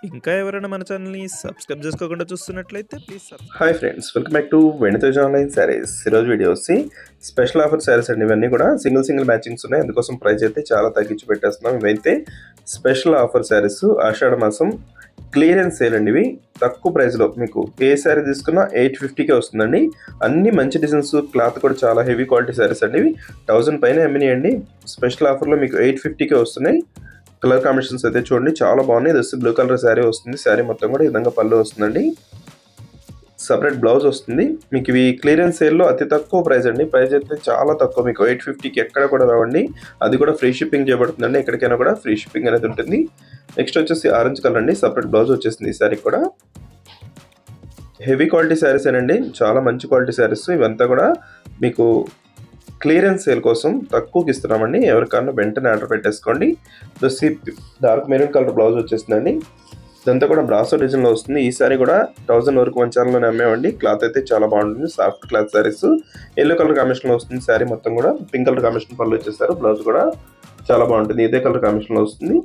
ఇంకా ఎవరైనా మన ఛానల్‌ని సబ్స్క్రైబ్ చేసుకోకుండా చూస్తున్నట్లయితే please hi friends, welcome back to వెనితేజ్ online saris. ఈరోజు వీడియో వచ్చి స్పెషల్ ఆఫర్ శారీస్ అండి. ఇవన్నీ కూడా సింగిల్ మ్యాచింగ్స్ ఉన్నాయి, అందుకోసం ప్రైస్ అయితే చాలా తగ్గించి పెట్టేస్తున్నాం. ఇవైతే స్పెషల్ ఆఫర్ శారీస్, ఆషాఢ మాసం క్లియరెన్స్ సేల్ అండి. ఇవి తక్కువ ప్రైస్లో మీకు ఏ శారీ తీసుకున్నా 850కే వస్తుందండి. అన్ని మంచి డిజైన్స్, క్లాత్ కూడా చాలా హెవీ క్వాలిటీ శారీస్ అండి. ఇవి 1000 పైన అమ్మినాయండి. స్పెషల్ ఆఫర్లో మీకు 850కే వస్తున్నాయి. కలర్ కాంబినేషన్స్ అయితే చూడండి, చాలా బాగున్నాయి. ఇది వచ్చి బ్లూ కలర్ శారీ వస్తుంది. శారీ మొత్తం కూడా ఈ విధంగా పళ్ళు వస్తుందండి. సపరేట్ బ్లౌజ్ వస్తుంది. మీకు ఇవి క్లియరెన్స్ సేల్లో అతి తక్కువ ప్రైస్ అండి. ప్రైస్ అయితే చాలా తక్కువ, మీకు 850కి ఎక్కడ కూడా రావండి. అది కూడా ఫ్రీ షిప్పింగ్ చేయబడుతుందండి. ఎక్కడికైనా కూడా ఫ్రీ షిప్పింగ్ అనేది ఉంటుంది. నెక్స్ట్ వచ్చేసి ఆరెంజ్ కలర్ అండి. సపరేట్ బ్లౌజ్ వచ్చేసింది ఈ శారీ కూడా. హెవీ క్వాలిటీ శారీస్ ఏనండి, చాలా మంచి క్వాలిటీ శారీస్. ఇవంతా కూడా మీకు క్లియరెన్స్ సేల్ కోసం తక్కువకి ఇస్తున్నామండి. ఎవరికన్నా వెంటనే ఆర్డర్ పెట్టేసుకోండి. డార్క్ మెరూన్ కలర్ బ్లౌజ్ వచ్చేసిందండి. ఇదంతా కూడా బ్రాసో డిజైన్లో వస్తుంది. ఈ సారీ కూడా 1000 వరకు మన ఛానల్లోనే అమ్మేవండి. క్లాత్ అయితే చాలా బాగుంటుంది. Soft cloth saris. Yellow colour కాంబినేషన్లో వస్తుంది శారీ మొత్తం కూడా. పింక్ కలర్ కాంబినేషన్ పళ్ళు వచ్చేసారు. బ్లౌజ్ కూడా చాలా బాగుంటుంది, ఇదే కలర్ కాంబినేషన్లో వస్తుంది.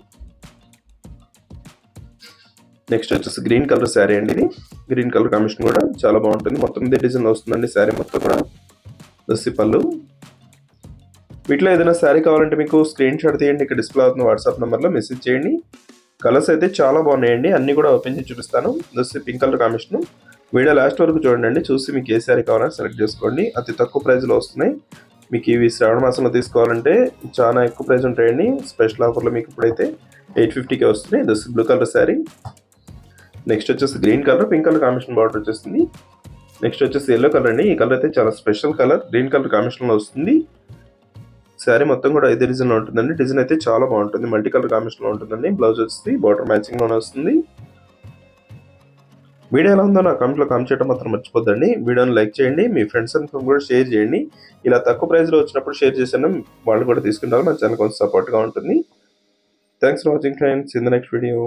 నెక్స్ట్ వచ్చేసి గ్రీన్ కలర్ శారీ అండి. ఇది గ్రీన్ కలర్ కాంబినేషన్ కూడా చాలా బాగుంటుంది. మొత్తం ఇదే డిజైన్లో వస్తుందండి శారీ మొత్తం కూడా. దస్సి పళ్ళు. వీటిలో ఏదైనా శారీ కావాలంటే మీకు స్క్రీన్ షాట్ తీయండి. ఇక్కడ డిస్ప్లే అవుతున్న వాట్సాప్ నెంబర్లో మెసేజ్ చేయండి. కలర్స్ అయితే చాలా బాగున్నాయండి, అన్నీ కూడా ఓపెన్ చేసి చూపిస్తాను. This pink colour combination. Video last వరకు చూడండి, చూసి మీకు ఏ శారీ కావాలని సెలెక్ట్ చేసుకోండి. అతి తక్కువ ప్రైస్లో వస్తున్నాయి. మీకు ఇవి శ్రావణ మాసంలో తీసుకోవాలంటే చాలా ఎక్కువ ప్రైస్ ఉంటాయండి. స్పెషల్ ఆఫర్లో మీకు ఇప్పుడైతే 850కే వస్తున్నాయి. దస్ బ్లూ కలర్ శారీ. నెక్స్ట్ వచ్చేసి green colour, pink colour combination border వచ్చేసింది. నెక్స్ట్ వచ్చేసి ఎల్లో కలర్ అండి. ఈ కలర్ అయితే చాలా స్పెషల్ కలర్, గ్రీన్ కలర్ కాంబినేషన్లో వస్తుంది. శారీ మొత్తం కూడా ఇదే డిజైన్లో ఉంటుందండి. డిజైన్ అయితే చాలా బాగుంటుంది, మల్టీ కలర్ కాంబినేషన్లో ఉంటుందండి. బ్లౌజ్ వచ్చి బార్డర్ మ్యాచింగ్లోనే వస్తుంది. వీడియో ఎలా ఉందో నా కామెంట్లో కామెంట్ చేయడం మాత్రం మర్చిపోద్దండి. వీడియోని లైక్ చేయండి, మీ ఫ్రెండ్స్ అండ్ కూడా షేర్ చేయండి. ఇలా తక్కువ ప్రైస్లో వచ్చినప్పుడు షేర్ చేసాను, వాళ్ళు కూడా తీసుకుంటారు. నా ఛానల్ కొంచెం సపోర్ట్గా ఉంటుంది. Thanks for watching friends. In the next video.